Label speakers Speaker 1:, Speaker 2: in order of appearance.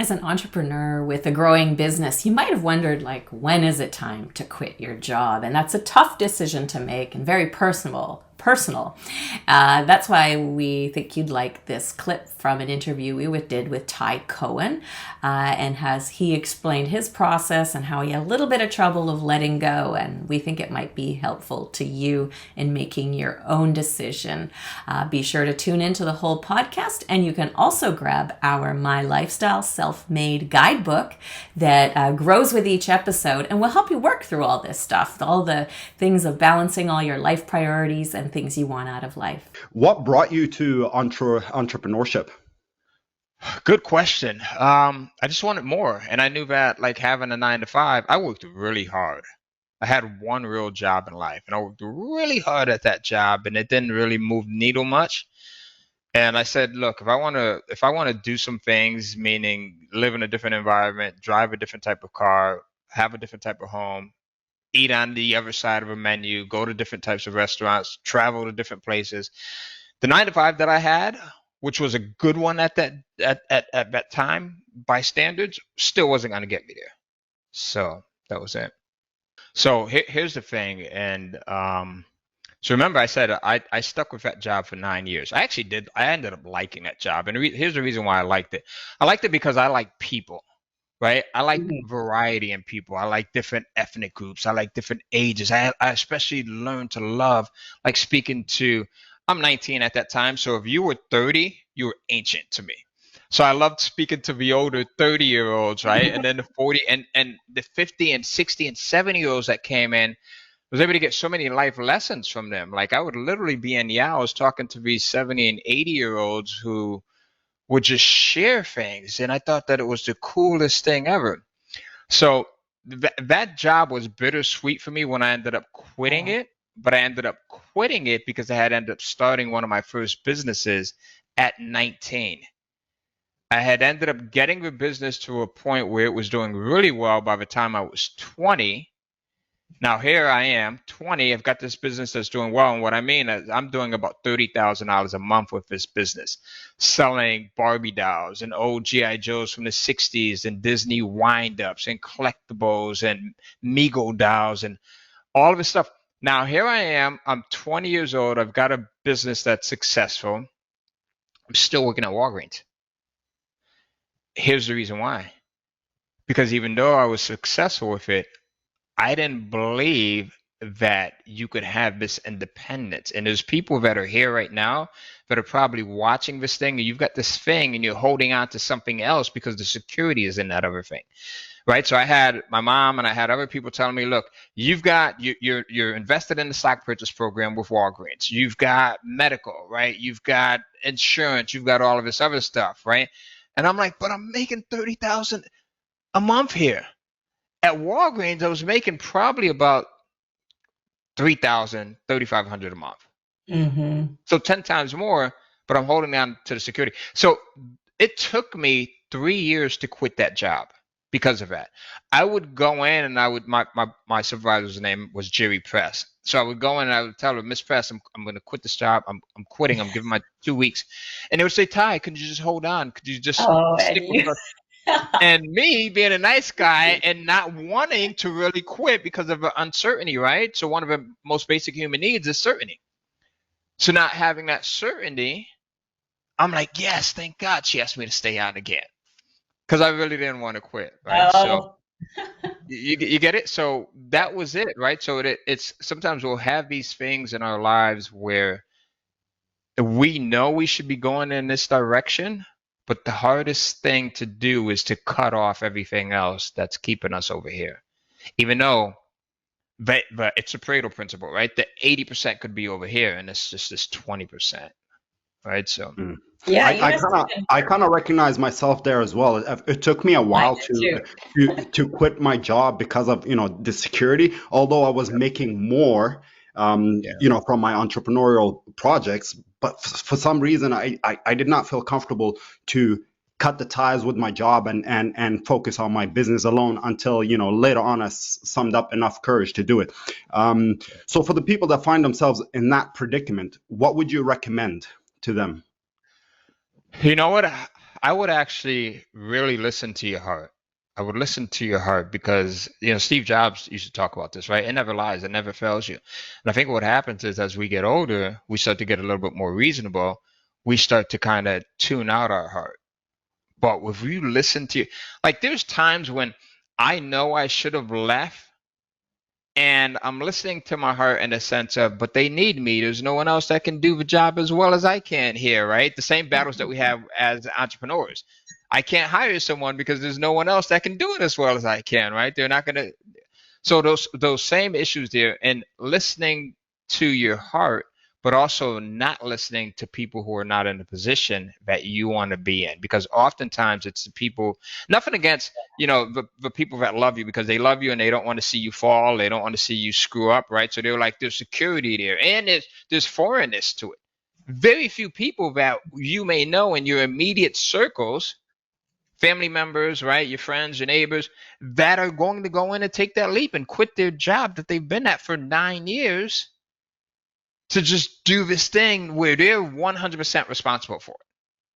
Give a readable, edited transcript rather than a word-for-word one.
Speaker 1: As an entrepreneur with a growing business, you might have wondered, like, when is it time to quit your job? And that's a tough decision to make and very personal. That's why we think you'd like this clip from an interview did with Ty Cohen, and has he explained his process and how he had a little bit of trouble of letting go. And we think it might be helpful to you in making your own decision. Be sure to tune into the whole podcast, and you can also grab our My Lifestyle Self-Made guidebook that grows with each episode and will help you work through all this stuff, all the things of balancing all your life priorities and things you want out of life.
Speaker 2: What brought you to entrepreneurship?
Speaker 3: Good question. I just wanted more, and I knew that like having a 9 to 5, I worked really hard. I had one real job in life, and I worked really hard at that job, and it didn't really move the needle much. And I said, look, if I want to do some things, meaning live in a different environment, drive a different type of car, have a different type of home, eat on the other side of a menu, go to different types of restaurants, travel to different places. The 9 to 5 that I had, which was a good one at that time by standards, still wasn't going to get me there. So that was it. So here's the thing, and so remember I said I stuck with that job for 9 years. I actually did. I ended up liking that job, and here's the reason why I liked it. I liked it because I like people. Right? I like variety in people. I like different ethnic groups. I like different ages. I especially learned to love like speaking to, I'm 19 at that time. So if you were 30, you were ancient to me. So I loved speaking to the older 30-year-olds, right? And then the 40 and the 50 and 60 and 70-year-olds that came in, I was able to get so many life lessons from them. Like I would literally be in the hours talking to these 70 and 80-year-olds who would just share things. And I thought that it was the coolest thing ever. So that job was bittersweet for me when I ended up quitting it. But I ended up quitting it because I had ended up starting one of my first businesses at 19. I had ended up getting the business to a point where it was doing really well by the time I was 20. Now here I am, 20. I've got this business that's doing well, and what I mean is I'm doing about $30,000 a month with this business, selling Barbie dolls and old GI Joes from the '60s and Disney wind-ups and collectibles and Mego dolls and all of this stuff. Now here I am. I'm 20 years old. I've got a business that's successful. I'm still working at Walgreens. Here's the reason why. Because even though I was successful with it, I didn't believe that you could have this independence. And there's people that are here right now that are probably watching this thing, and you've got this thing and you're holding on to something else because the security is in that other thing. Right. So I had my mom and I had other people telling me, look, you're invested in the stock purchase program with Walgreens. You've got medical, right? You've got insurance. You've got all of this other stuff. Right. And I'm like, but I'm making 30,000 a month here. At Walgreens, I was making probably about 3,000, 3,500 a month.
Speaker 1: Mm-hmm.
Speaker 3: So 10 times more, but I'm holding on to the security. So it took me 3 years to quit that job because of that. I would go in and my supervisor's name was Jerry Press. So I would go in and I would tell her, Miss Press, I'm going to quit this job. I'm quitting. I'm giving my 2 weeks. And they would say, Ty, could you just hold on? Could you just stick with us? And me being a nice guy and not wanting to really quit because of uncertainty, right? So one of the most basic human needs is certainty. So not having that certainty, I'm like, yes, thank God she asked me to stay on again. Because I really didn't want to quit, right? So you get it? So that was it, right? So it's sometimes we'll have these things in our lives where we know we should be going in this direction, but the hardest thing to do is to cut off everything else that's keeping us over here. Even though but it's a Pareto principle, right? The 80% could be over here, and it's just this 20%, right? So
Speaker 1: Yeah,
Speaker 2: I kind of recognize myself there as well. It took me a while to quit my job because of the security. Although I was making more, from my entrepreneurial projects, but for some reason I did not feel comfortable to cut the ties with my job and focus on my business alone until later on I summed up enough courage to do it. So for the people that find themselves in that predicament, what would you recommend to them?
Speaker 3: You know what? I would actually really listen to your heart. I would listen to your heart because, Steve Jobs used to talk about this, right? It never lies, it never fails you. And I think what happens is as we get older, we start to get a little bit more reasonable. We start to kind of tune out our heart. But if you listen to, like, there's times when I know I should have left and I'm listening to my heart in the sense of, but they need me. There's no one else that can do the job as well as I can here, right? The same battles that we have as entrepreneurs. I can't hire someone because there's no one else that can do it as well as I can, right? They're not going to. So those same issues there, and listening to your heart, but also not listening to people who are not in the position that you want to be in, because oftentimes it's the people. Nothing against the people that love you because they love you and they don't want to see you fall, they don't want to see you screw up, right? So they're like, there's security there, and there's foreignness to it. Very few people that you may know in your immediate circles, family members, right, your friends, your neighbors, that are going to go in and take that leap and quit their job that they've been at for 9 years to just do this thing where they're 100% responsible for it.